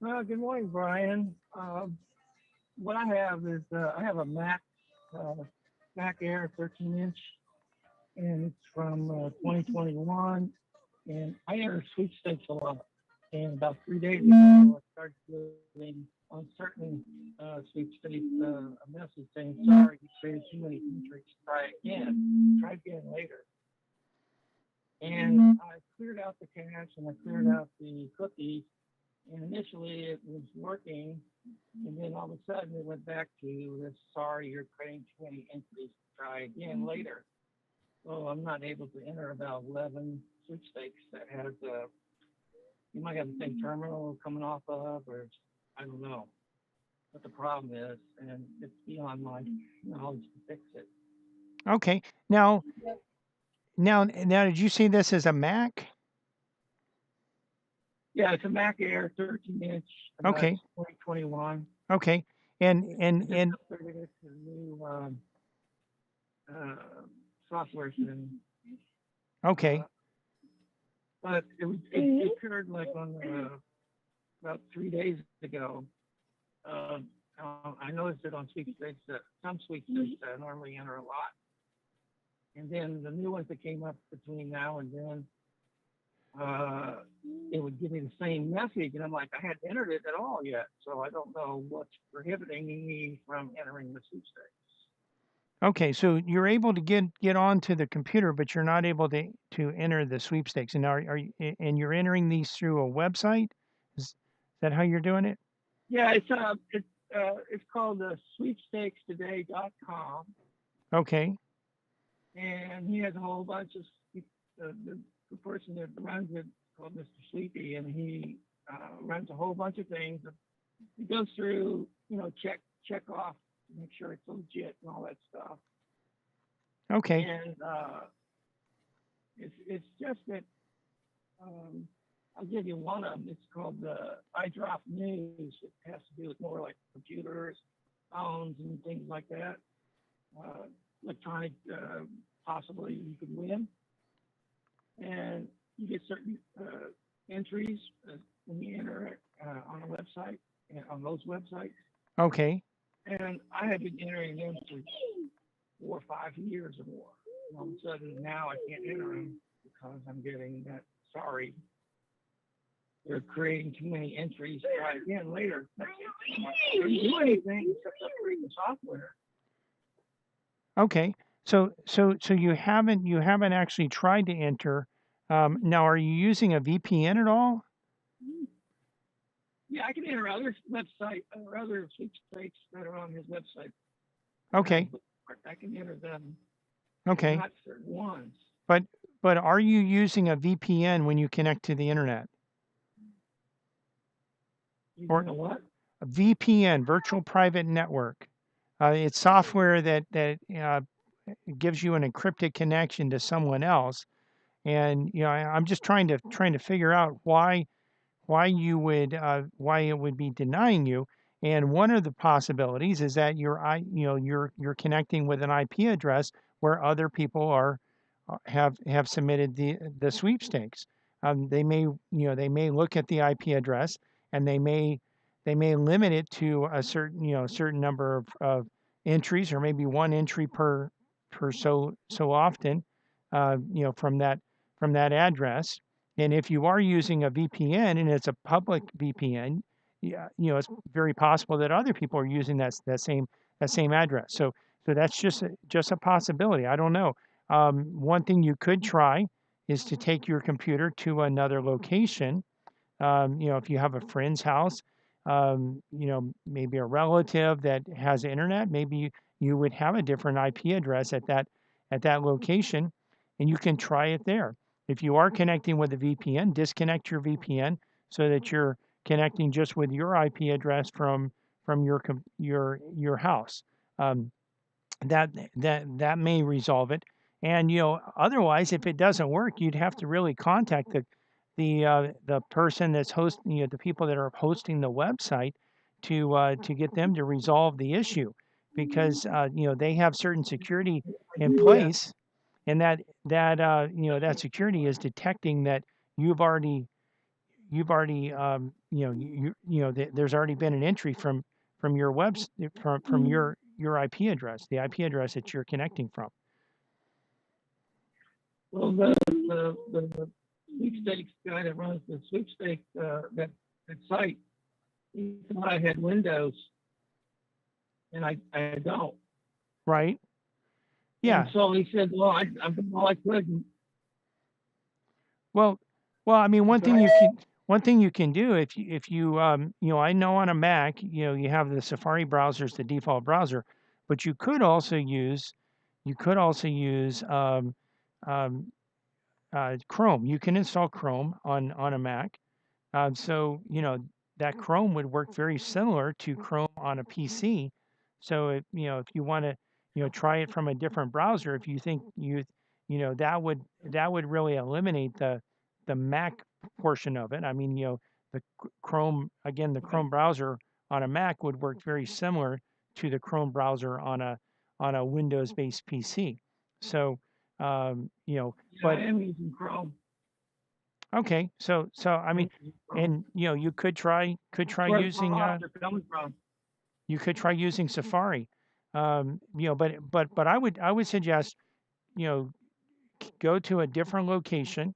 Good morning, Brian. What I have is I have a uh, Mac Air 13-inch, and it's from 2021. And I enter sweepstakes a lot. And about 3 days ago, I started getting on certain sweepstakes a message saying, "Sorry, you created too many entries. Try again. Try again later." And I cleared out the cache and I cleared out the cookies. And initially it was working, and then all of a sudden it went back to this, "Sorry, you're creating too many entries. Try again later." So I'm not able to enter about 11 sweepstakes that has you might have the same terminal coming off of, or I don't know what the problem is, and it's beyond my knowledge to fix it. Okay. Now, did you see this as a Mac? Yeah, it's a Mac Air 13-inch. Okay. It's 2021. Okay. And I and just and upgraded it to the new uh, software thing. Uh, okay. but it occurred like on about 3 days ago. Uh, I noticed it on sweepstakes that some sweepstakes that I normally enter a lot, and then the new ones that came up between now and then, uh, it would give me the same message, and I'm like, I hadn't entered it at all yet, so I don't know what's prohibiting me from entering the sweepstakes. Okay. So you're able to get onto the computer, but you're not able to enter the sweepstakes. And are you and you're entering these through a website? Is that how you're doing it? Yeah, it's called sweepstakestoday.com, Okay. and he has a whole bunch of the person that runs it called Mr. Sleepy, and he runs a whole bunch of things. He goes through, check off to make sure it's legit and all that stuff. Okay. And it's just that I'll give you one of them. It's called iDrop News. It has to do with more like computers, phones, and things like that. Uh, Electronic, possibly you could win, and you get certain entries when you enter on a website, on those websites. Okay. And I have been entering them for 4 or 5 years or more. And all of a sudden now I can't enter them because I'm getting that, "Sorry, they're creating too many entries. Try again later." They didn't do anything except upgrade the software. Okay. So you haven't actually tried to enter. Now, are you using a VPN at all? Yeah, I can enter other website or other sweepstakes that are on his website. Okay. I can enter them, but Okay. not certain ones. But but are you using a VPN when you connect to the internet? Or Using a what? a VPN, virtual private network. It's software that gives you an encrypted connection to someone else. And I'm just trying to figure out why you would why it would be denying you. And one of the possibilities is that you're connecting with an IP address where other people have submitted the sweepstakes. They may look at the IP address, and they may limit it to a certain number of entries, or maybe one entry per so often, from that address. And if you are using a VPN and it's a public VPN, yeah, it's very possible that other people are using that same address. So that's just a possibility. I don't know. One thing you could try is to take your computer to another location. If you have a friend's house, maybe a relative that has internet, maybe you would have a different IP address at that location, and you can try it there. If you are connecting with a VPN, disconnect your VPN so that you're connecting just with your IP address from your house. Um, that may resolve it. And otherwise, if it doesn't work, you'd have to really contact the person that's hosting, the people that are hosting the website, to get them to resolve the issue, because they have certain security I in do that. place, and that security is detecting that you've already you've already, there's already been an entry from your from your IP address, the IP address that you're connecting from. Well, the sweepstakes guy that runs the sweepstakes, that site, he thought I had Windows, and I don't. Right. Yeah. And so he said, well, I've done all I could. Well, I mean, one thing you can do if you I know on a Mac, you have the Safari browser as the default browser, but you could also use um, Chrome. You can install Chrome on a Mac. So that Chrome would work very similar to Chrome on a PC. So if if you want to try it from a different browser, if you think that would really eliminate the Mac portion of it. I mean, the Chrome, again, the Chrome browser on a Mac would work very similar to the Chrome browser on a Windows-based PC. So Yeah, but I am using Chrome. okay, so I mean, and you could try Where using they're coming from. you could try using Safari. But I would suggest go to a different location,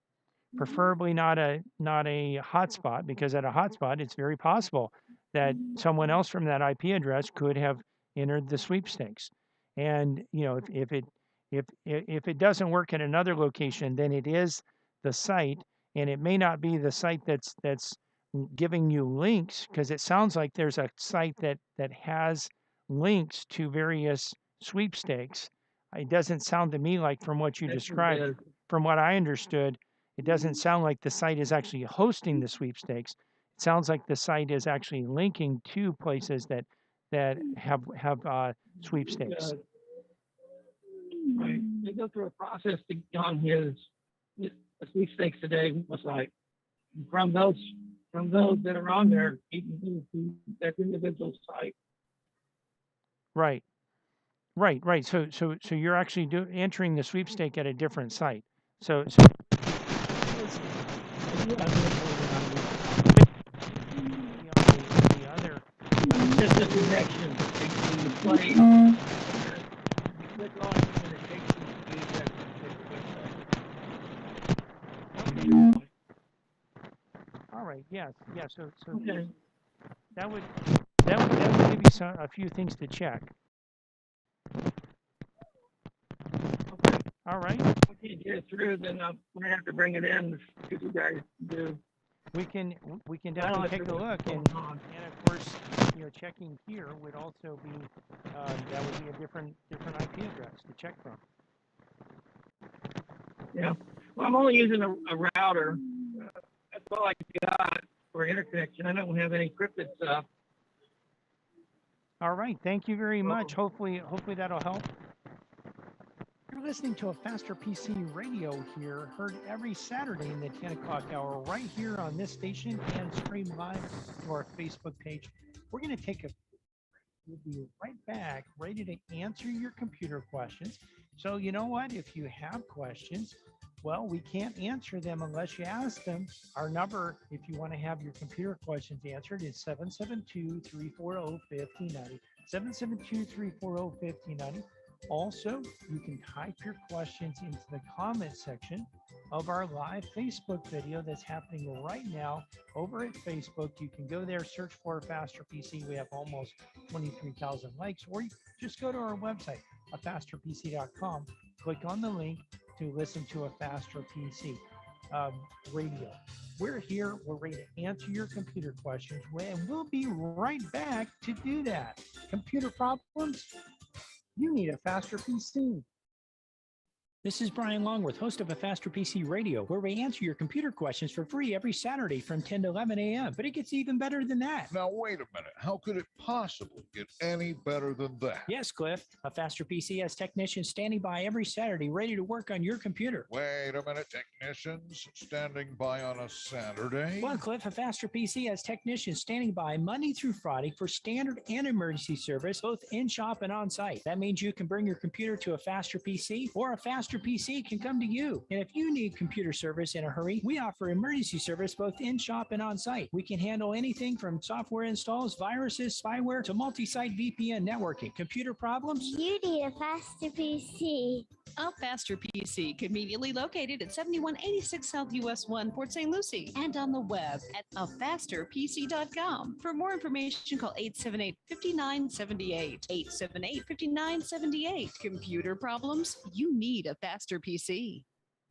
preferably not a hotspot, because at a hotspot it's very possible that someone else from that IP address could have entered the sweepstakes. And if it doesn't work at another location, then it is the site, and it may not be the site that's giving you links, because it sounds like there's a site that has links to various sweepstakes. It doesn't sound to me like, from what you That's what described, it is. from what I understood, it doesn't sound like the site is actually hosting the sweepstakes. It sounds like the site is actually linking to places that have sweepstakes. Right. They go through a process to get on his sweepstakes today was like from those that are on there, he can move to that individual site. Right. So you're actually entering the sweepstake at a different site. So the other. It's just a connection between the plate. Click on it and it takes you to that particular website. All right. Yes. Yeah. So Okay. that would give you a few things to check. Okay. All right. If we can't get it through, then I'm gonna have to bring it in to see what you guys do. We can definitely take a look, and of course, checking here would also be that would be a different IP address to check from. Yeah. Well, I'm only using a router. That's all I got for interconnection. I don't have any encrypted stuff. All right. Thank you very much. Hopefully that'll help. You're listening to a Faster PC radio here, heard every Saturday in the 10 o'clock hour, right here on this station, and streamed live to our Facebook page. We're going to take a We'll be right back, ready to answer your computer questions. So you know what? If you have questions, well, we can't answer them unless you ask them. Our number, if you want to have your computer questions answered, is 772-340-5090. 772-340-5090. Also, you can type your questions into the comment section of our live Facebook video that's happening right now over at Facebook. You can go there, search for Faster PC. We have almost 23,000 likes, or you just go to our website, afasterpc.com, click on the link to listen to a Faster PC radio. We're here, we're ready to answer your computer questions, and we'll be right back to do that. Computer problems? You need a Faster PC. This is Brian Longworth, host of A Faster PC Radio, where we answer your computer questions for free every Saturday from 10 to 11 a.m. But it gets even better than that. Now, wait a minute. How could it possibly get any better than that? Yes, Cliff. A Faster PC has technicians standing by every Saturday ready to work on your computer. Wait a minute. Technicians standing by on a Saturday? Well, Cliff, A Faster PC has technicians standing by Monday through Friday for standard and emergency service, both in-shop and on-site. That means you can bring your computer to A Faster PC or A Faster Faster PC can come to you. And if you need computer service in a hurry, we offer emergency service both in shop and on site. We can handle anything from software installs, viruses, spyware, to multi-site VPN networking. Computer problems? You need a faster PC. A Faster PC, conveniently located at 7186 South US 1, Port St. Lucie, and on the web at afasterpc.com. For more information, call 878-5978. 878-5978. Computer problems? You need a Faster PC.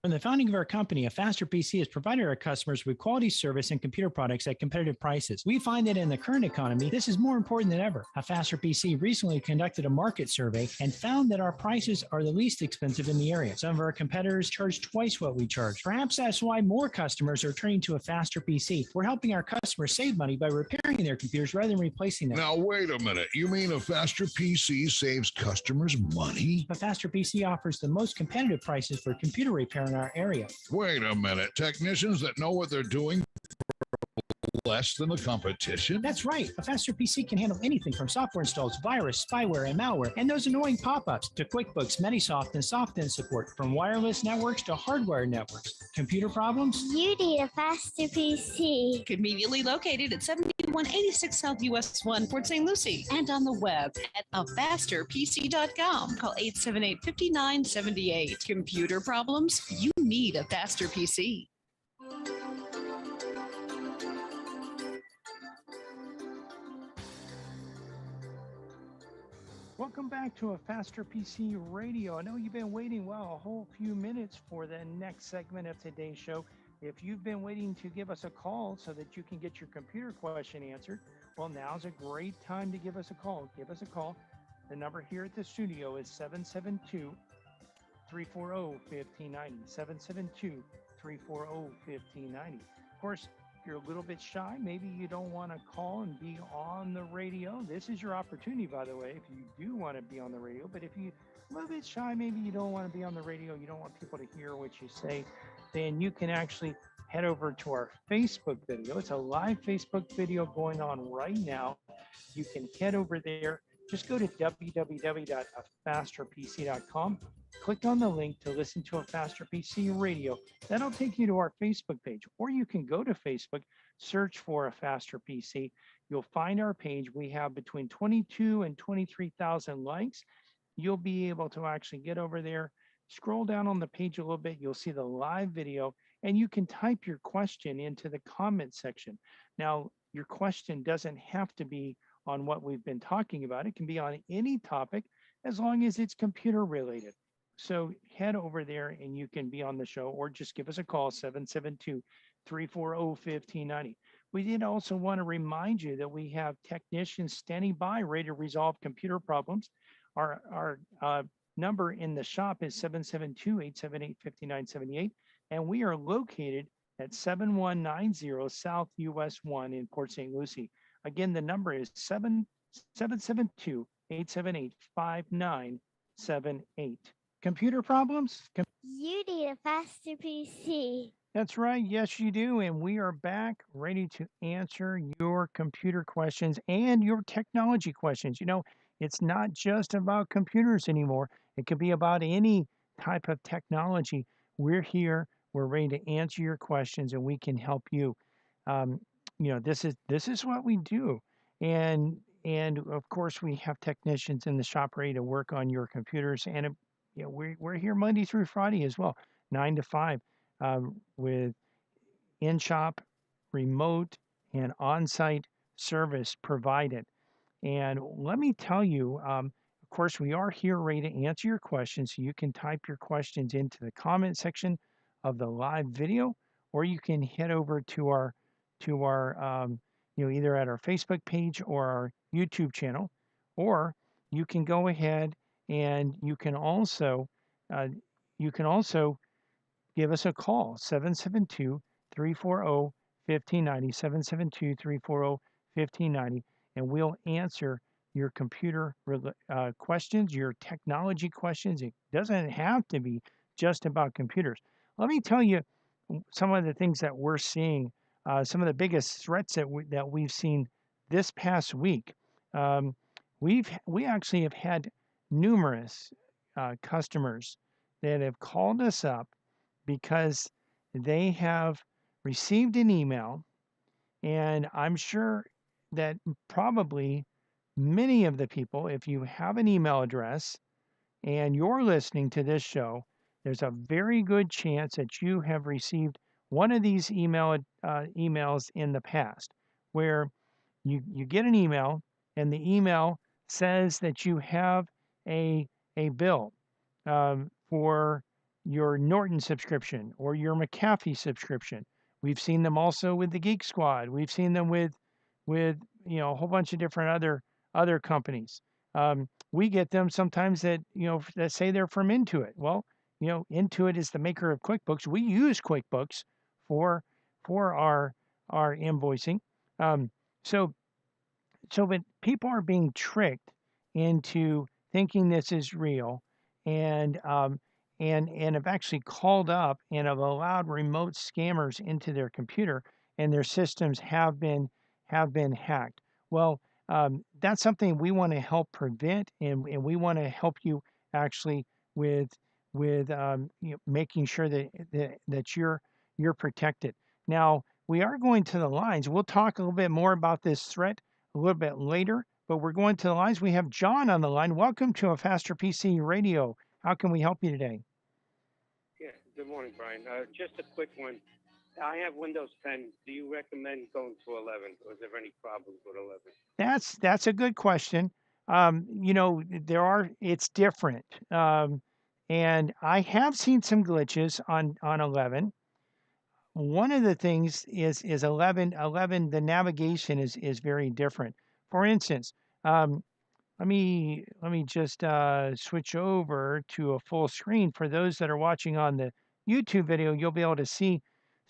From the founding of our company, a Faster PC has provided our customers with quality service and computer products at competitive prices. We find that in the current economy, this is more important than ever. A Faster PC recently conducted a market survey and found that our prices are the least expensive in the area. Some of our competitors charge twice what we charge. Perhaps that's why more customers are turning to a Faster PC. We're helping our customers save money by repairing their computers rather than replacing them. Now, wait a minute. You mean a faster PC saves customers money? A Faster PC offers the most competitive prices for computer repair in our area. Wait a minute. Technicians that know what they're doing for less than the competition? That's right. A Faster PC can handle anything from software installs, virus, spyware, and malware, and those annoying pop-ups to QuickBooks, Manysoft, and SoftIn support, from wireless networks to hardware networks. Computer problems? You need a faster PC. Conveniently located at 7186 South US 1, Port St. Lucie, and on the web at afasterpc.com. Call 878-5978. Computer problems? You need a Faster PC. Welcome back to a Faster PC Radio. I know you've been waiting, well, a whole few minutes for the next segment of today's show. If you've been waiting to give us a call so that you can get your computer question answered, well, now's a great time to give us a call. Give us a call. The number here at the studio is 772-340-1590, 772-340-1590. Of course, if you're a little bit shy, maybe you don't want to call and be on the radio. This is your opportunity, by the way, if you do want to be on the radio. But if you're a little bit shy, maybe you don't want to be on the radio, you don't want people to hear what you say, then you can actually head over to our Facebook video. It's a live Facebook video going on right now. You can head over there. Just go to www.afasterpc.com. Click on the link to listen to a Faster PC Radio. That'll take you to our Facebook page, or you can go to Facebook, search for a Faster PC. You'll find our page. We have between 22 and 23,000 likes. You'll be able to actually get over there, scroll down on the page a little bit. You'll see the live video, and you can type your question into the comment section. Now, your question doesn't have to be on what we've been talking about. It can be on any topic as long as it's computer related. So head over there and you can be on the show, or just give us a call, 772-340-1590. We did also want to remind you that we have technicians standing by, ready to resolve computer problems. Our number in the shop is 772-878-5978, and we are located at 7190 South US 1 in Port St. Lucie. Again, the number is 772-878-5978. Computer problems? You need a faster PC. That's right. Yes, you do. And we are back ready to answer your computer questions and your technology questions. You know, it's not just about computers anymore. It could be about any type of technology. We're here. We're ready to answer your questions, and we can help you. You know, this is what we do. And of course, we have technicians in the shop ready to work on your computers. And you know, we're here Monday through Friday as well, 9 to 5, with in-shop, remote, and on-site service provided. And let me tell you, of course, we are here ready to answer your questions. So you can type your questions into the comment section of the live video, or you can head over to our you know, either at our Facebook page or our YouTube channel, or you can go ahead and you can also give us a call, 772-340-1590, 772-340-1590, and we'll answer your computer questions, your technology questions. It doesn't have to be just about computers. Let me tell you some of the things that we're seeing, some of the biggest threats that we've seen this past week. We actually have had numerous customers that have called us up because they have received an email, and I'm sure that probably many of the people, if you have an email address and you're listening to this show, there's a very good chance that you have received one of these emails in the past where you get an email and the email says that you have a bill for your Norton subscription or your McAfee subscription. We've seen them also with the Geek Squad. We've seen them with a whole bunch of different other companies. We get them sometimes that that say they're from Intuit. Well, Intuit is the maker of QuickBooks. We use QuickBooks for our invoicing. Um, so but people are being tricked into thinking this is real, and have actually called up and have allowed remote scammers into their computer, and their systems have been hacked. Well, that's something we want to help prevent, and we want to help you actually with making sure that you're protected. Now, we are going to the lines. We'll talk a little bit more about this threat a little bit later, but we're going to the lines. We have John on the line. Welcome to a Faster PC Radio. How can we help you today? Yeah, good morning, Brian. Just a quick one. I have Windows 10. Do you recommend going to 11, or is there any problems with 11? That's a good question. It's different. And I have seen some glitches on 11. One of the things is 11, the navigation is very different. For instance, let me just switch over to a full screen. For those that are watching on the YouTube video, you'll be able to see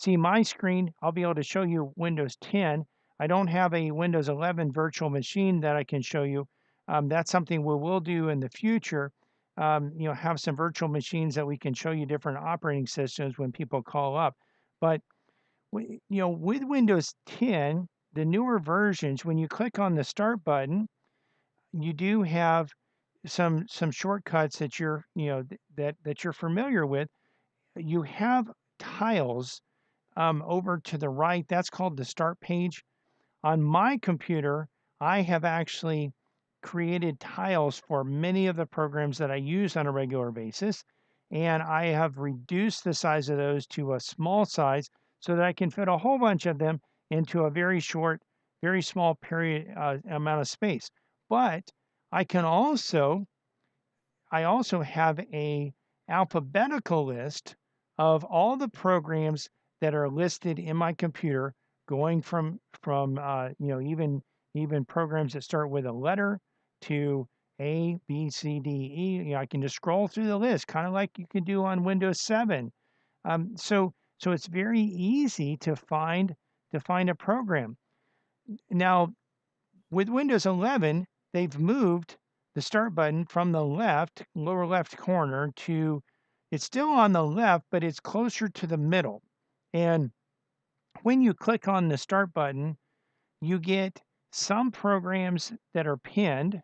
my screen. I'll be able to show you Windows 10. I don't have a Windows 11 virtual machine that I can show you. That's something we will do in the future. Have some virtual machines that we can show you different operating systems when people call up. But with Windows 10, the newer versions, when you click on the Start button, you do have some shortcuts that that you're familiar with. You have tiles over to the right. That's called the Start page. On my computer, I have actually created tiles for many of the programs that I use on a regular basis, and I have reduced the size of those to a small size so that I can fit a whole bunch of them into a very small period amount of space. But I also have a alphabetical list of all the programs that are listed in my computer, going from even programs that start with a letter to A, B, C, D, E. I can just scroll through the list, kind of like you can do on Windows 7. So it's very easy to find a program. Now, with Windows 11, they've moved the Start button from the lower left corner to, it's still on the left, but it's closer to the middle. And when you click on the Start button, you get some programs that are pinned.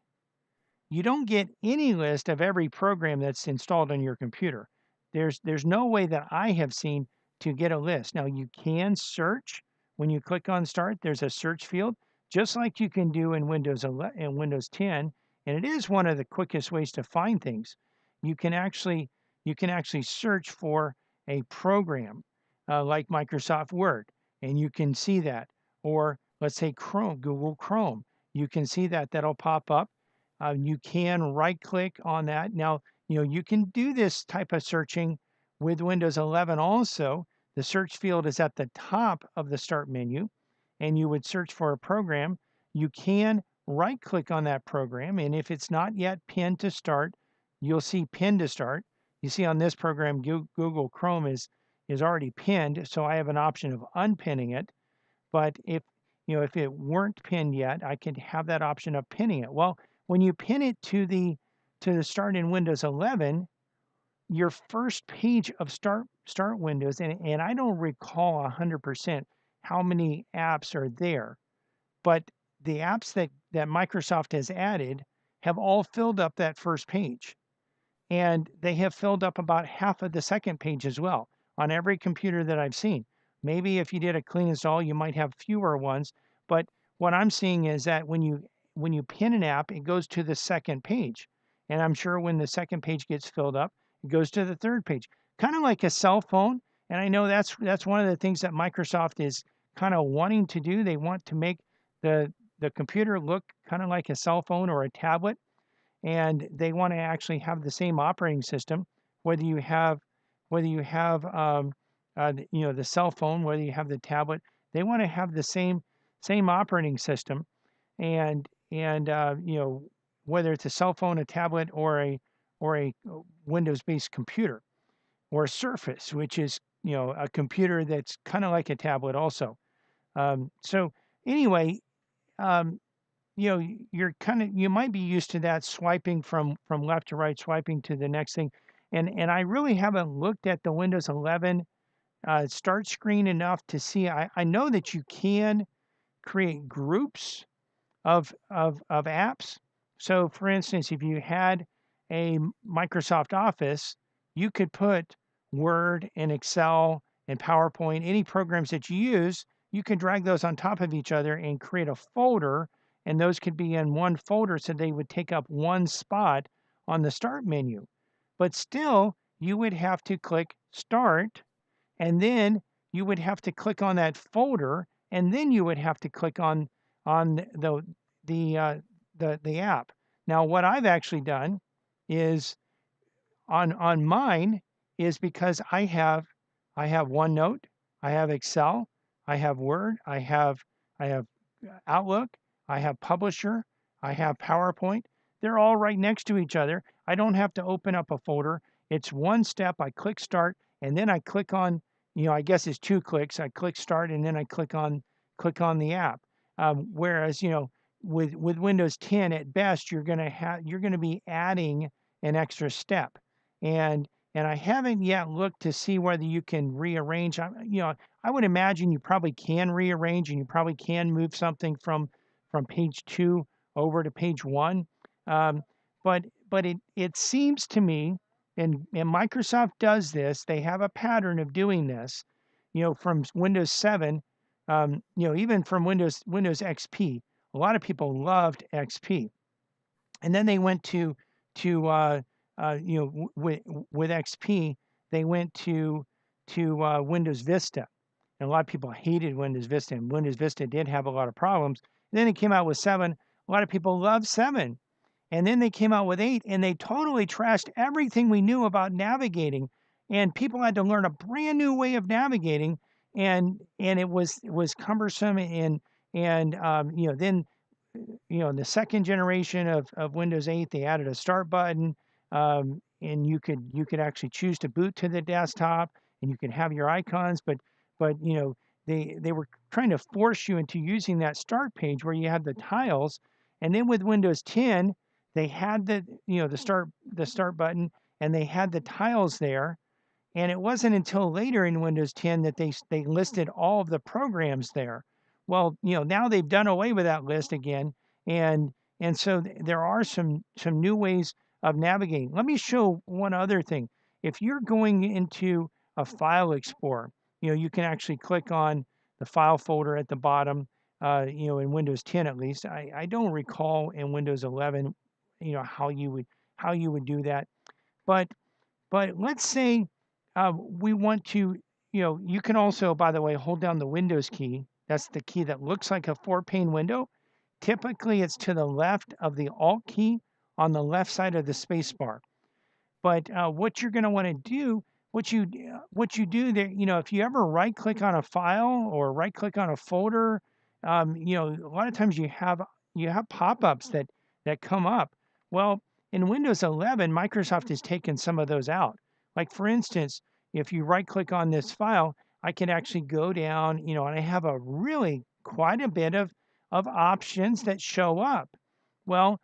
You don't get any list of every program that's installed on your computer. There's no way that I have seen to get a list. Now, you can search. When you click on Start, there's a search field, just like you can do in Windows 11 and Windows 10, and it is one of the quickest ways to find things. You can actually search for a program like Microsoft Word, and you can see that. Or let's say Google Chrome, you can see that. That'll pop up. You can right click on that. Now, you can do this type of searching with Windows 11 also. The search field is at the top of the Start menu, and you would search for a program. You can right click on that program, and if it's not yet pinned to Start, you'll see Pinned to Start. You see on this program, Google Chrome is already pinned, so I have an option of unpinning it. But if it weren't pinned yet, I could have that option of pinning it. Well, when you pin it to the Start in Windows 11, your first page of Start Windows, and I don't recall 100% how many apps are there, but the apps that Microsoft has added have all filled up that first page. and they have filled up about half of the second page as well on every computer that I've seen. Maybe if you did a clean install, you might have fewer ones, but what I'm seeing is that when you pin an app, it goes to the second page. And I'm sure when the second page gets filled up, it goes to the third page. Kind of like a cell phone. And I know that's one of the things that Microsoft is kind of wanting to do. They want to make the computer look kind of like a cell phone or a tablet, and they want to actually have the same operating system, whether you have the cell phone, whether you have the tablet. They want to have the same operating system, and whether it's a cell phone, a tablet, or a Windows-based computer, or a Surface, which is a computer that's kind of like a tablet also. So anyway, you might be used to that swiping from left to right, swiping to the next thing, and I really haven't looked at the Windows 11 start screen enough to see. I know that you can create groups of apps. So for instance, if you had a Microsoft Office, you could put Word and Excel and PowerPoint, any programs that you use, you can drag those on top of each other and create a folder, and those could be in one folder so they would take up one spot on the start menu. But still, you would have to click Start, and then you would have to click on that folder, and then you would have to click on the app. Now, what I've actually done is on mine is because I have OneNote, I have Excel, I have Word, I have Outlook, I have Publisher, I have PowerPoint. They're all right next to each other. I don't have to open up a folder. It's one step. I click Start, and then I click on, I guess it's 2 clicks. I click Start, and then I click on the app. Whereas, with Windows 10, at best, you're going to be adding an extra step, and I haven't yet looked to see whether you can rearrange. I would imagine you probably can rearrange, and you probably can move something from page 2 over to page 1. But it seems to me, and Microsoft does this. They have a pattern of doing this. From Windows 7, even from Windows XP. A lot of people loved XP, and then they went with XP, they went to Windows Vista, and a lot of people hated Windows Vista, and Windows Vista did have a lot of problems. And then it came out with 7. A lot of people loved 7, and then they came out with 8, and they totally trashed everything we knew about navigating, and people had to learn a brand new way of navigating, and it was cumbersome, and then in the second generation of Windows 8, they added a start button, and you could actually choose to boot to the desktop, and you could have your icons, but they were trying to force you into using that start page where you had the tiles. And then with Windows 10, they had the start button, and they had the tiles there. And it wasn't until later in Windows 10 that they listed all of the programs there. Well, now they've done away with that list again, and so there are some new ways of navigating. Let me show one other thing. If you're going into a file explorer, you can actually click on the file folder at the bottom. In Windows 10 at least. I don't recall in Windows 11, how you would do that. But let's say we want to, you can also, by the way, hold down the Windows key. That's the key that looks like a 4-pane window. Typically, it's to the left of the Alt key on the left side of the space bar. But what you're going to want to do, what you do there, if you ever right-click on a file or right-click on a folder, a lot of times you have pop-ups that come up. Well, in Windows 11, Microsoft has taken some of those out. Like for instance, if you right-click on this file, I can actually go down, and I have quite a bit of options that show up. Well,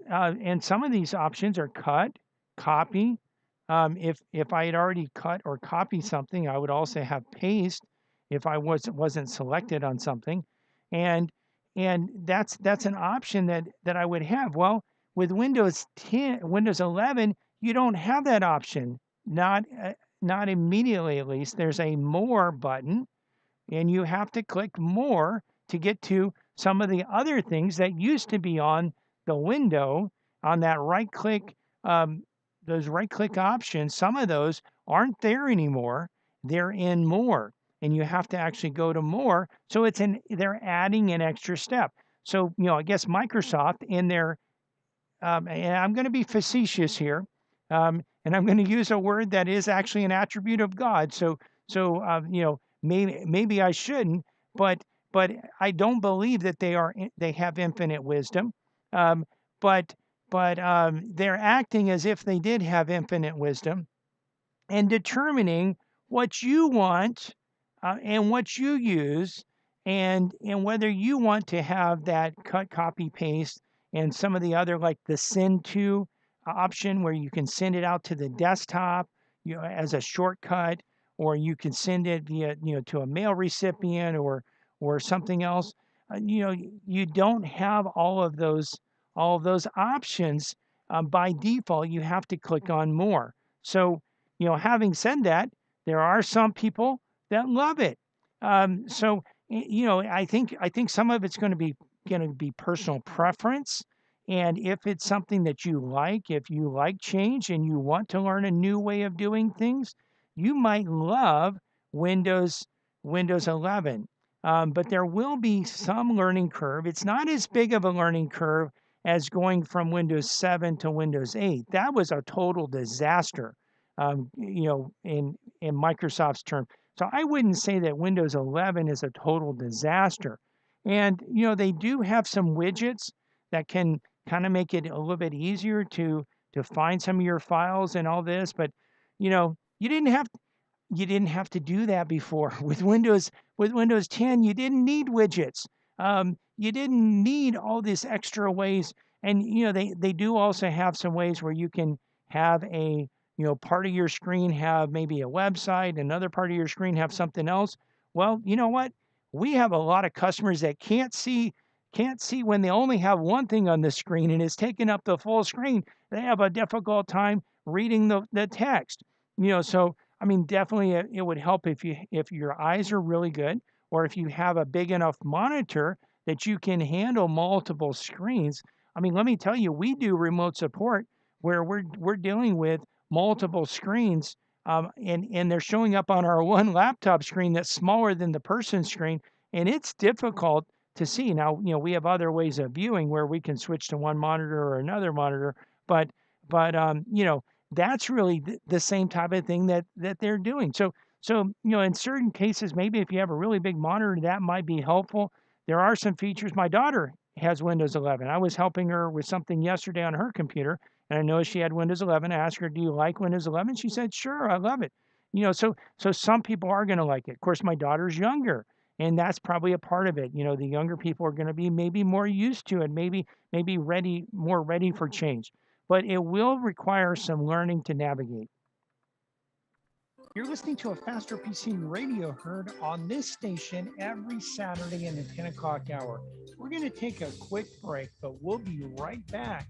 and some of these options are cut, copy. If I had already cut or copied something, I would also have paste if I wasn't selected on something, and that's an option that I would have. Well, with Windows 11, you don't have that option. Not immediately, at least. There's a more button, and you have to click more to get to some of the other things that used to be on the window on that right click. Those right click options, some of those aren't there anymore. They're in more, and you have to actually go to more. So they're adding an extra step. So, I guess Microsoft in their, and I'm going to be facetious here, and I'm going to use a word that is actually an attribute of God. So maybe I shouldn't, but but I don't believe that they have infinite wisdom. Um, but they're acting as if they did have infinite wisdom and determining what you want and what you use, and whether you want to have that cut, copy, paste, and some of the other, like the send to option where you can send it out to the desktop, as a shortcut, or you can send it via, to a mail recipient, or something else. You don't have all of those options. By default, you have to click on more. So, having said that, there are some people that love it. So, I think some of it's going to be personal preference, and if it's something that you like, if you like change and you want to learn a new way of doing things, you might love Windows Windows 11. But there will be some learning curve. It's not as big of a learning curve as going from Windows 7 to Windows 8. That was a total disaster, in Microsoft's term. So I wouldn't say that Windows 11 is a total disaster. And they do have some widgets that can kind of make it a little bit easier to find some of your files and all this. But you didn't have to do that before. With Windows 10, you didn't need widgets. You didn't need all these extra ways. And they do also have some ways where you can have a part of your screen have maybe a website, another part of your screen have something else. Well, you know what? We have a lot of customers that can't see when they only have one thing on the screen and it's taking up the full screen. They have a difficult time reading the text. So I mean, definitely it would help if your eyes are really good, or if you have a big enough monitor that you can handle multiple screens. I mean, let me tell you, we do remote support where we're dealing with multiple screens, and they're showing up on our one laptop screen that's smaller than the person's screen, and it's difficult to see. Now, we have other ways of viewing where we can switch to one monitor or another monitor, but that's really the same type of thing that they're doing. So in certain cases, maybe if you have a really big monitor, that might be helpful. There are some features. My daughter has Windows 11. I was helping her with something yesterday on her computer, and I noticed she had Windows 11. I asked her, "Do you like Windows 11?" She said, "Sure, I love it." So some people are going to like it. Of course, my daughter's younger, and that's probably a part of it. The younger people are going to be maybe more used to it, maybe more ready for change, but it will require some learning to navigate. You're listening to a Faster PC radio heard on this station every Saturday in the 10 o'clock hour. We're going to take a quick break, but we'll be right back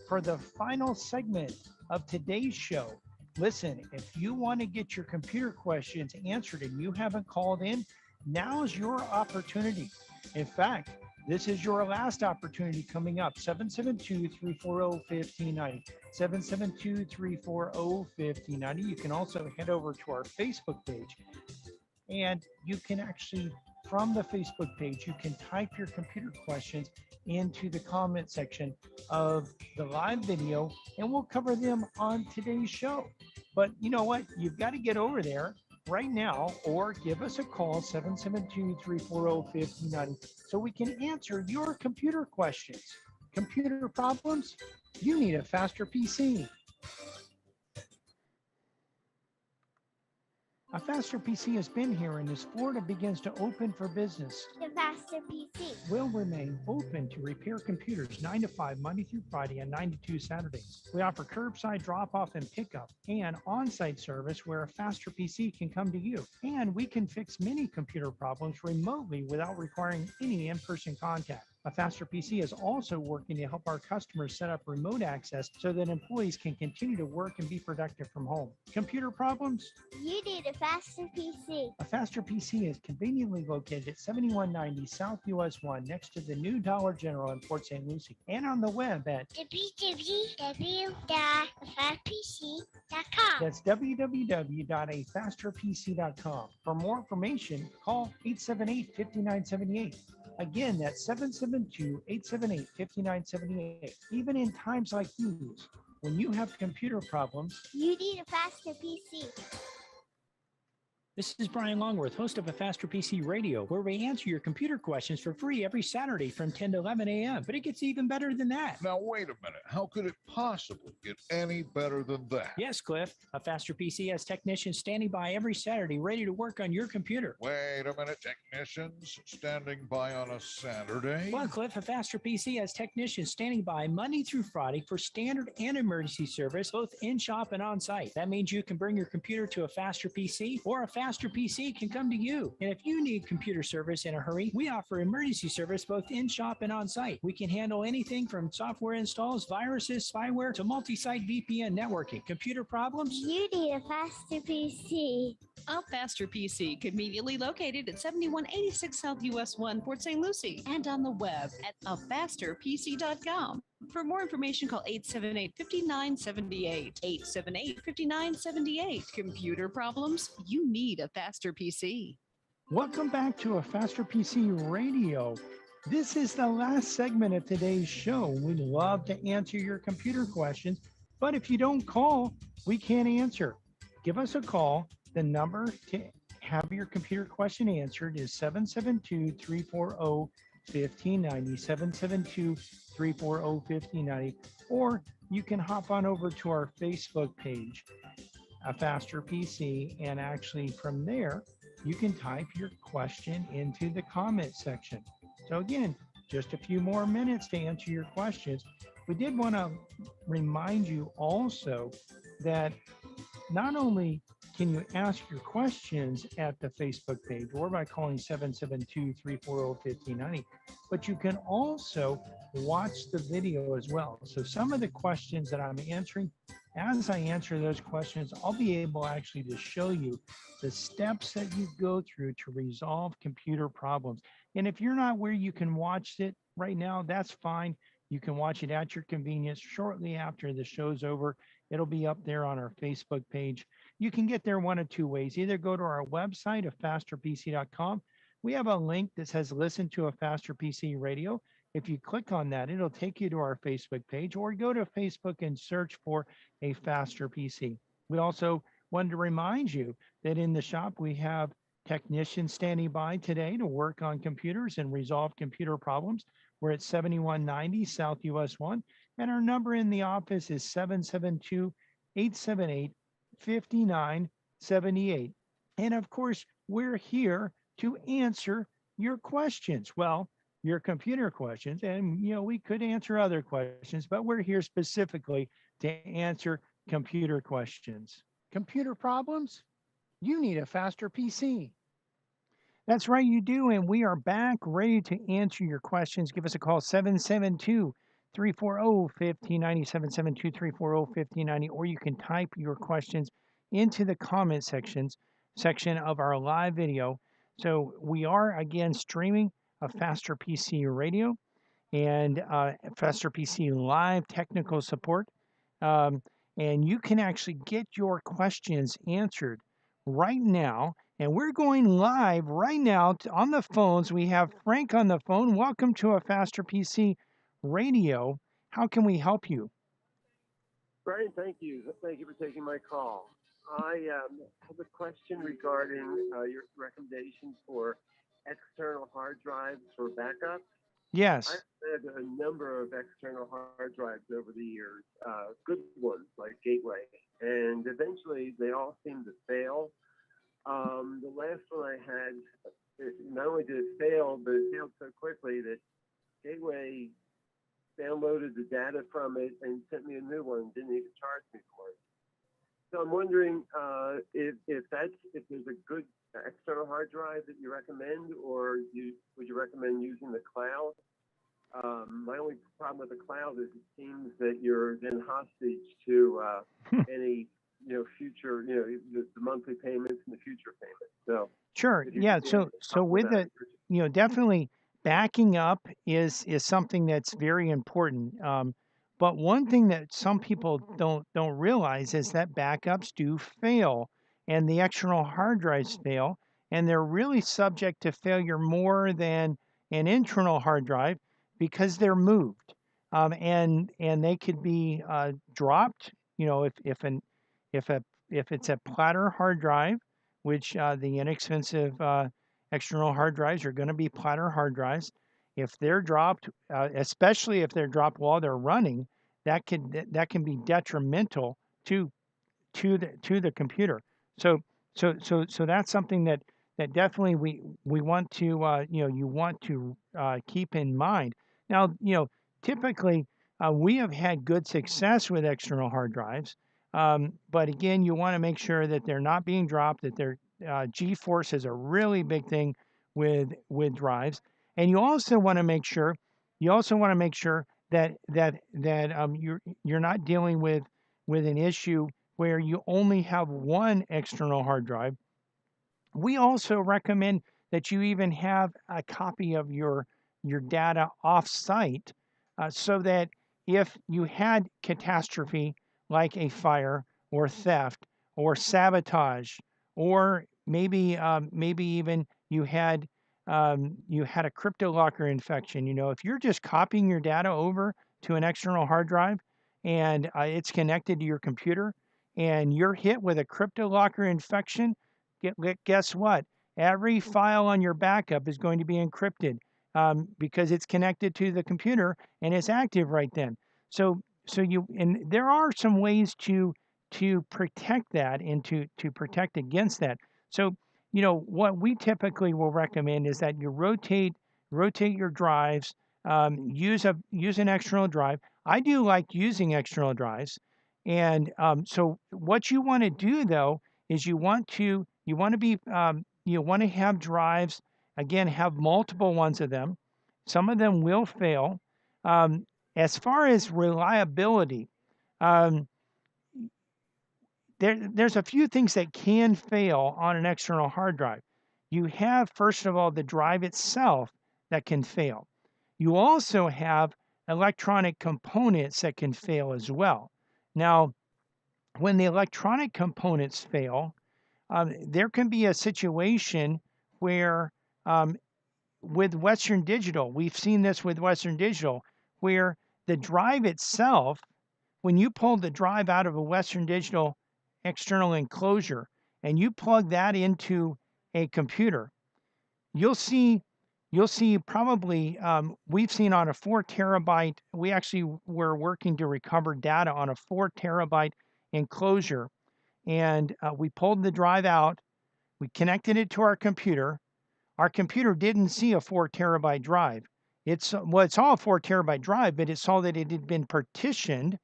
for the final segment of today's show. Listen, if you want to get your computer questions answered and you haven't called in, now's your opportunity. In fact, this is your last opportunity coming up, 772-340-1590, 772-340-1590. You can also head over to our Facebook page, and you can actually, from the Facebook page, you can type your computer questions into the comment section of the live video, and we'll cover them on today's show. But you know what? You've got to get over there right now, or give us a call, 772-340-1590, so we can answer your computer questions. Computer problems? You need a faster PC. A faster PC has been here, and as Florida begins to open for business, The Faster PC. will remain open to repair computers 9 to 5 Monday through Friday and 9 to 2 Saturdays. We offer curbside drop-off and pickup and on-site service where a faster PC can come to you. And we can fix many computer problems remotely without requiring any in-person contact. A Faster PC is also working to help our customers set up remote access so that employees can continue to work and be productive from home. Computer problems? You need a faster PC. A Faster PC is conveniently located at 7190 South US 1 next to the new Dollar General in Port St. Lucie and on the web at www.afastpc.com. that's www.afasterpc.com. For more information, call 878-5978. Again, that's 772-878-5978. Even in times like these, when you have computer problems, You need a faster PC. This is Brian Longworth, host of A Faster PC Radio, where we answer your computer questions for free every Saturday from 10 to 11 a.m. But it gets even better than that. Now, wait a minute. How could it possibly get any better than that? Yes, Cliff. A Faster PC has technicians standing by every Saturday ready to work on your computer. Wait a minute. Technicians standing by on a Saturday? Well, Cliff, A Faster PC has technicians standing by Monday through Friday for standard and emergency service, both in shop and on site. That means you can bring your computer to A Faster PC, or A Faster PC can come to you. And if you need computer service in a hurry, we offer emergency service both in shop and on site. We can handle anything from software installs, viruses, spyware, to multi-site VPN networking. Computer problems? You need a faster PC. A Faster PC, conveniently located at 7186 South US 1, Port St. Lucie, and on the web at afasterpc.com. For more information, call 878-5978. 878-5978. Computer problems? You need a Faster PC. welcome back to A Faster PC Radio. This is the last segment of today's show. We'd love to answer your computer questions, but if you don't call, we can't answer. Give us a call. The number to have your computer question answered is 772-340-1590, 772-340-1590, or you can hop on over to our Facebook page, A Faster PC, and actually from there, you can type your question into the comment section. So again, just a few more minutes to answer your questions. We did want to remind you also that not only can you ask your questions at the Facebook page or by calling 772-340-1590, but you can also watch the video as well. So some of the questions that I'm answering, as I answer those questions, I'll be able actually to show you the steps that you go through to resolve computer problems. And if you're not where you can watch it right now, that's fine. You can watch it at your convenience shortly after the show's over. It'll be up there on our Facebook page. You can get there one of two ways. Either go to our website, afasterpc.com. We have a link that says listen to A Faster PC Radio. If you click on that, it'll take you to our Facebook page, or go to Facebook and search for A Faster PC. We also wanted to remind you that in the shop, we have technicians standing by today to work on computers and resolve computer problems. We're at 7190 South US 1, and our number in the office is 772-878-5978. And of course, we're here to answer your questions. Well, your computer questions, and we could answer other questions, but we're here specifically to answer computer questions. Computer problems? You need a faster PC. That's right, you do. And we are back ready to answer your questions. Give us a call, 772-340-1590, 772-340-1590, or you can type your questions into the comment section of our live video. So we are, again, streaming A Faster PC Radio and Faster PC Live technical support. And you can actually get your questions answered right now. And we're going live right now on the phones. We have Frank on the phone. Welcome to A Faster PC Radio. How can we help you? Brian, thank you. Thank you for taking my call. I have a question regarding your recommendation for external hard drives for backup. Yes. I've had a number of external hard drives over the years, good ones like Gateway, and eventually they all seem to fail. The last one I had, not only did it fail, but it failed so quickly that Gateway downloaded the data from it and sent me a new one, didn't even charge me for it. So I'm wondering if there's a good external hard drive that you recommend, or would you recommend using the cloud? My only problem with the cloud is it seems that you're then hostage to any future the monthly payments and the future payments. So Sure. if you Yeah. could maybe So talk with about the, definitely backing up is something that's very important. But one thing that some people don't realize is that backups do fail, and the external hard drives fail, and they're really subject to failure more than an internal hard drive because they're moved, and they could be dropped. If a if it's a Platter hard drive, which the inexpensive external hard drives are going to be Platter hard drives. If they're dropped, especially if they're dropped while they're running, that can be detrimental to the computer. So so that's something that definitely we want to you want to keep in mind. Now typically we have had good success with external hard drives, but again you want to make sure that they're not being dropped, that they're G-force is a really big thing with drives, and you also want to make sure that you're not dealing with an issue where you only have one external hard drive. We also recommend that you even have a copy of your data off-site, so that if you had catastrophe like a fire or theft or sabotage, or maybe even you had a crypto locker infection. If you're just copying your data over to an external hard drive and it's connected to your computer and you're hit with a crypto locker infection, guess what? Every file on your backup is going to be encrypted, because it's connected to the computer and it's active right then. And there are some ways to protect that and to protect against that. So what we typically will recommend is that you rotate your drives, use an external drive. I do like using external drives, and so what you want to do though is you want to have drives, again, have multiple ones of them. Some of them will fail. Um, as far as reliability, um, there's a few things that can fail on an external hard drive. You have, first of all, the drive itself that can fail. You also have electronic components that can fail as well. Now, when the electronic components fail, there can be a situation where, with Western Digital, we've seen this with Western Digital, where the drive itself, when you pull the drive out of a Western Digital external enclosure and you plug that into a computer, you'll see probably, we've seen on a 4 terabyte, we actually were working to recover data on a 4 terabyte enclosure, and we pulled the drive out, we connected it to our computer. Our computer didn't see a 4 terabyte drive. It saw a 4 terabyte drive, but it saw that it had been partitioned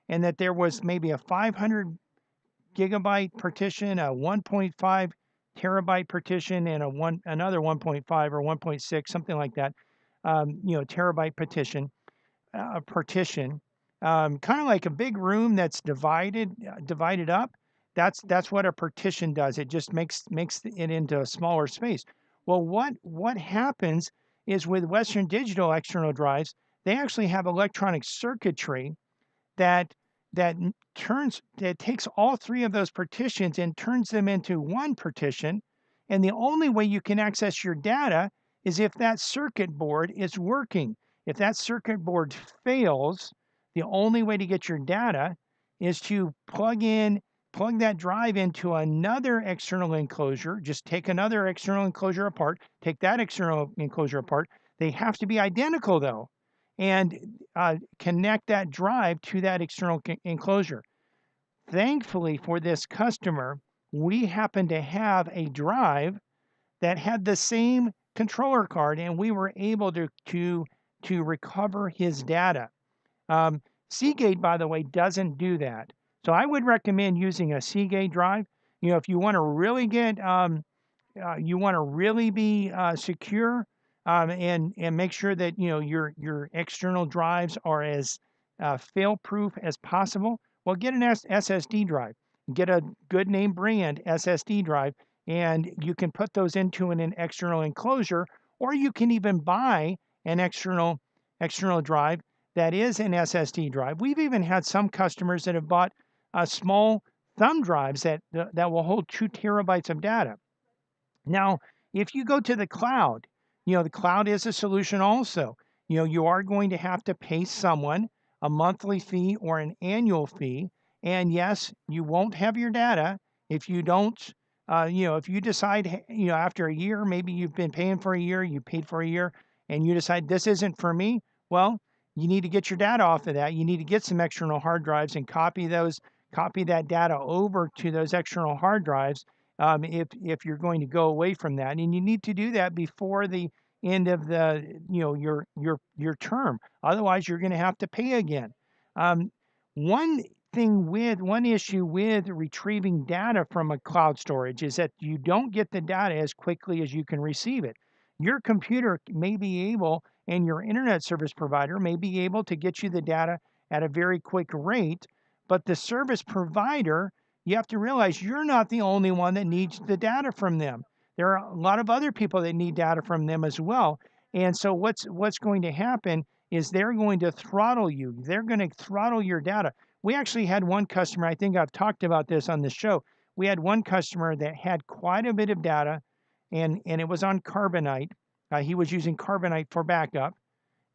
and that there was maybe a 500 gigabyte partition, a 1.5 terabyte partition, and another 1.5 or 1.6, something like that, terabyte partition, kind of like a big room that's divided up. That's what a partition does. It just makes it into a smaller space. Well, what happens is with Western Digital external drives, they actually have electronic circuitry that that takes all three of those partitions and turns them into one partition. And the only way you can access your data is if that circuit board is working. If that circuit board fails, the only way to get your data is to plug that drive into another external enclosure. Just take another external enclosure apart, take that external enclosure apart. They have to be identical though, and connect that drive to that external enclosure. Thankfully for this customer, we happen to have a drive that had the same controller card, and we were able to recover his data. Seagate, by the way, doesn't do that. So I would recommend using a Seagate drive. If you want to really be secure, and make sure that your external drives are as fail-proof as possible. Well, get an SSD drive. Get a good name brand SSD drive, and you can put those into an external enclosure, or you can even buy an external drive that is an SSD drive. We've even had some customers that have bought small thumb drives that will hold 2 terabytes of data. Now, if you go to the cloud, the cloud is a solution also. You are going to have to pay someone a monthly fee or an annual fee. And yes, you won't have your data if you don't, if you decide, after a year, maybe you've been paying for a year, you paid for a year, and you decide this isn't for me. Well, you need to get your data off of that. You need to get some external hard drives and copy that data over to those external hard drives if you're going to go away from that, and you need to do that before the end of your term. Otherwise, you're going to have to pay again. One issue with retrieving data from a cloud storage is that you don't get the data as quickly as you can receive it. Your computer may be able, and your internet service provider may be able to get you the data at a very quick rate, but the service provider, you have to realize you're not the only one that needs the data from them. There are a lot of other people that need data from them as well. And so what's going to happen is they're going to throttle you. They're going to throttle your data. We actually had one customer, I think I've talked about this on the show. We had one customer that had quite a bit of data, and it was on Carbonite. He was using Carbonite for backup,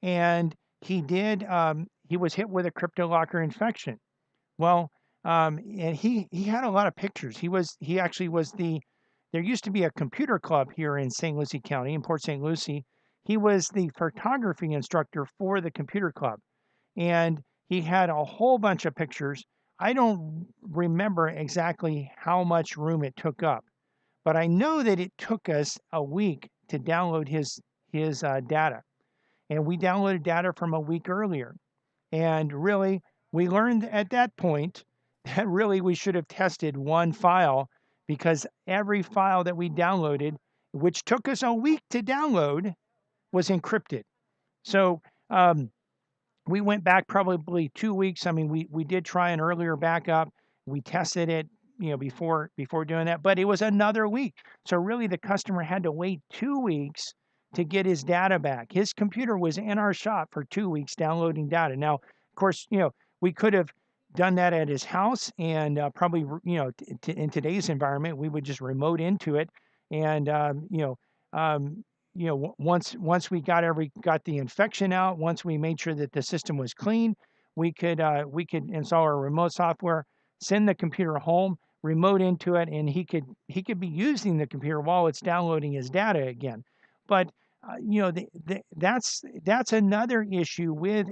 and he was hit with a CryptoLocker infection. Well, and he had a lot of pictures. He actually was there used to be a computer club here in St. Lucie County, in Port St. Lucie. He was the photography instructor for the computer club, and he had a whole bunch of pictures. I don't remember exactly how much room it took up, but I know that it took us a week to download his data, and we downloaded data from a week earlier. And really, we learned at that point that really we should have tested one file, because every file that we downloaded, which took us a week to download, was encrypted. So we went back probably 2 weeks. I mean, we did try an earlier backup. We tested it, before doing that, but it was another week. So really, the customer had to wait 2 weeks to get his data back. His computer was in our shop for 2 weeks downloading data. Now, of course, we could have done that at his house, and probably, in today's environment, we would just remote into it, and once we got the infection out, once we made sure that the system was clean, we could install our remote software, send the computer home, remote into it, and he could be using the computer while it's downloading his data again. But that's another issue with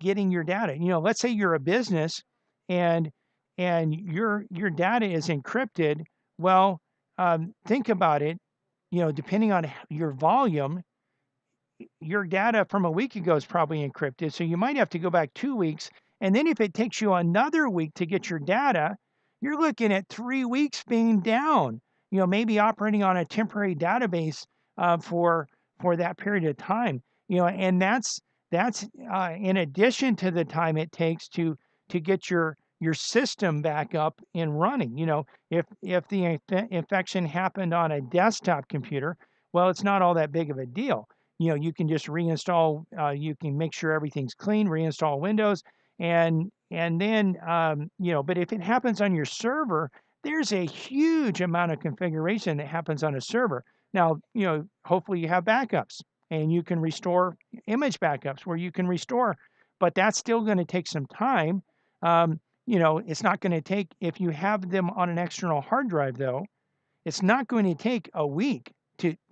getting your data. Let's say you're a business, and your data is encrypted. Well, think about it. Depending on your volume, your data from a week ago is probably encrypted. So you might have to go back 2 weeks. And then if it takes you another week to get your data, you're looking at 3 weeks being down, maybe operating on a temporary database for that period of time, and that's in addition to the time it takes to get your system back up and running. If the infection happened on a desktop computer, well, it's not all that big of a deal. You can just reinstall. You can make sure everything's clean, reinstall Windows, and then But if it happens on your server, there's a huge amount of configuration that happens on a server. Now, hopefully you have backups, and you can restore image backups where you can restore, but that's still going to take some time. It's not going to take, if you have them on an external hard drive, though, it's not going to take a week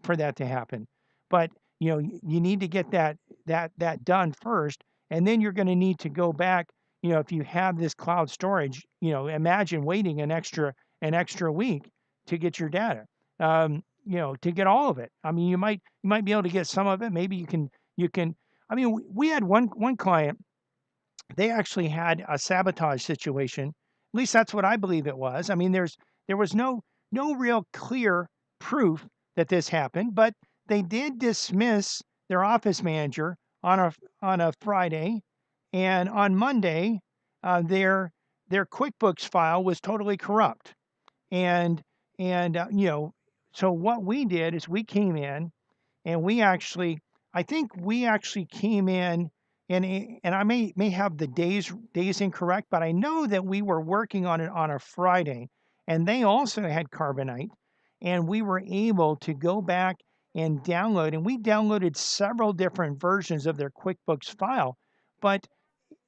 for that to happen. But you need to get that done first, and then you're going to need to go back. If you have this cloud storage, imagine waiting an extra week to get your data. To get all of it. I mean, you might be able to get some of it. Maybe you can. I mean, we had one client. They actually had a sabotage situation. At least that's what I believe it was. I mean, there was no real clear proof that this happened, but they did dismiss their office manager on a Friday, and on Monday, their QuickBooks file was totally corrupt. And so what we did is we came in and I think we actually came in, and I may have the days incorrect, but I know that we were working on it on a Friday, and they also had Carbonite, and we were able to go back and download, and we downloaded several different versions of their QuickBooks file, but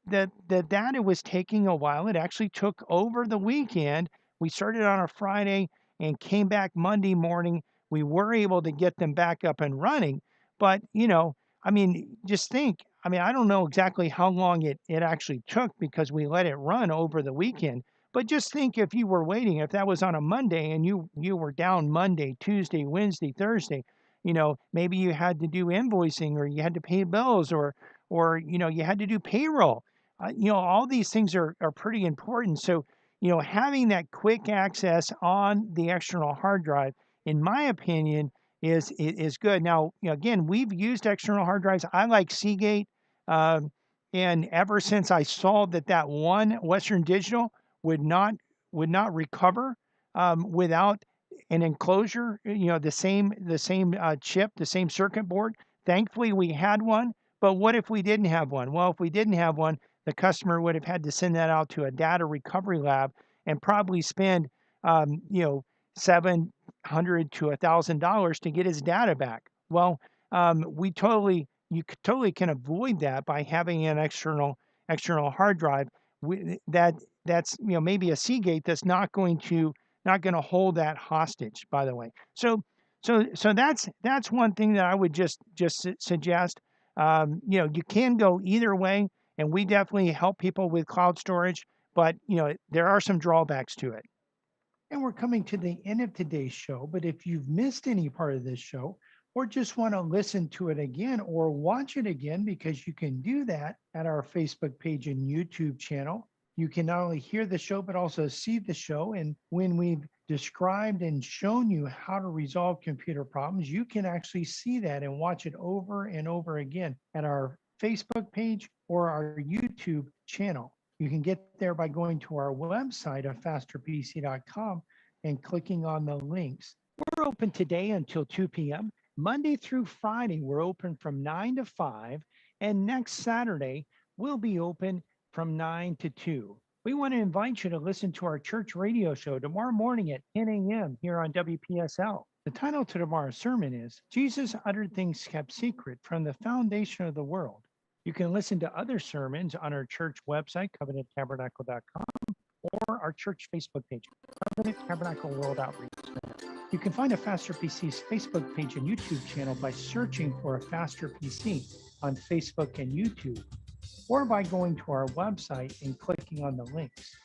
the data was taking a while. It actually took over the weekend. We started on a Friday and came back Monday morning. We were able to get them back up and running. But, I mean, just think, I mean, I don't know exactly how long it actually took because we let it run over the weekend. But just think if you were waiting, if that was on a Monday and you were down Monday, Tuesday, Wednesday, Thursday, maybe you had to do invoicing or you had to pay bills or you had to do payroll. All these things are pretty important. So, having that quick access on the external hard drive, in my opinion, is good. Now, again, we've used external hard drives. I like Seagate, and ever since I saw that one Western Digital would not recover without an enclosure, the same chip, the same circuit board. Thankfully, we had one. But what if we didn't have one? Well, if we didn't have one, the customer would have had to send that out to a data recovery lab and probably spend, $700 to $1,000 to get his data back. Well, you totally can avoid that by having an external hard drive. That's maybe a Seagate that's not going to hold that hostage. By the way, so that's one thing that I would just suggest. You can go either way, and we definitely help people with cloud storage, but there are some drawbacks to it. And we're coming to the end of today's show. But if you've missed any part of this show or just want to listen to it again or watch it again, because you can do that at our Facebook page and YouTube channel. You can not only hear the show, but also see the show. And when we've described and shown you how to resolve computer problems, you can actually see that and watch it over and over again at our Facebook page or our YouTube channel. You can get there by going to our website at fasterpc.com and clicking on the links. We're open today until 2 p.m. Monday through Friday, we're open from 9 to 5. And next Saturday, we'll be open from 9 to 2. We want to invite you to listen to our church radio show tomorrow morning at 10 a.m. here on WPSL. The title to tomorrow's sermon is Jesus Uttered Things Kept Secret from the Foundation of the World. You can listen to other sermons on our church website, covenanttabernacle.com, or our church Facebook page, Covenant Tabernacle World Outreach. You can find a Faster PC's Facebook page and YouTube channel by searching for a Faster PC on Facebook and YouTube, or by going to our website and clicking on the links.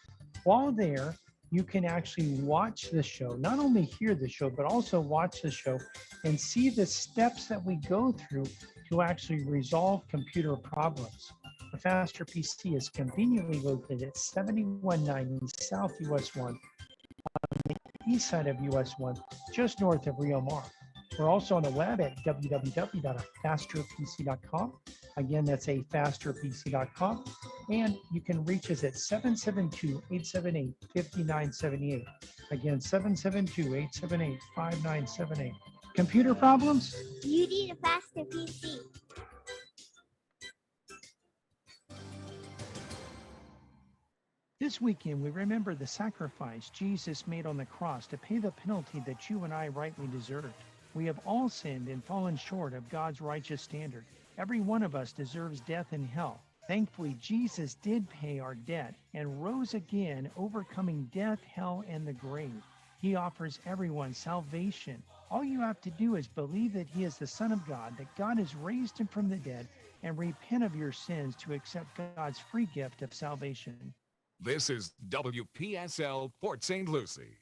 While there, you can actually watch the show, not only hear the show, but also watch the show and see the steps that we go through to actually resolve computer problems. The Faster PC is conveniently located at 7190 South US 1 on the east side of US 1, just north of Rio Mar. We're also on the web at www.fasterpc.com. Again, that's fasterpc.com. And you can reach us at 772-878-5978. Again, 772-878-5978. Computer problems? You need a faster PC. This weekend, we remember the sacrifice Jesus made on the cross to pay the penalty that you and I rightly deserved. We have all sinned and fallen short of God's righteous standard. Every one of us deserves death and hell. Thankfully, Jesus did pay our debt and rose again, overcoming death, hell, and the grave. He offers everyone salvation. All you have to do is believe that he is the Son of God, that God has raised him from the dead, and repent of your sins to accept God's free gift of salvation. This is WPSL Port St. Lucie.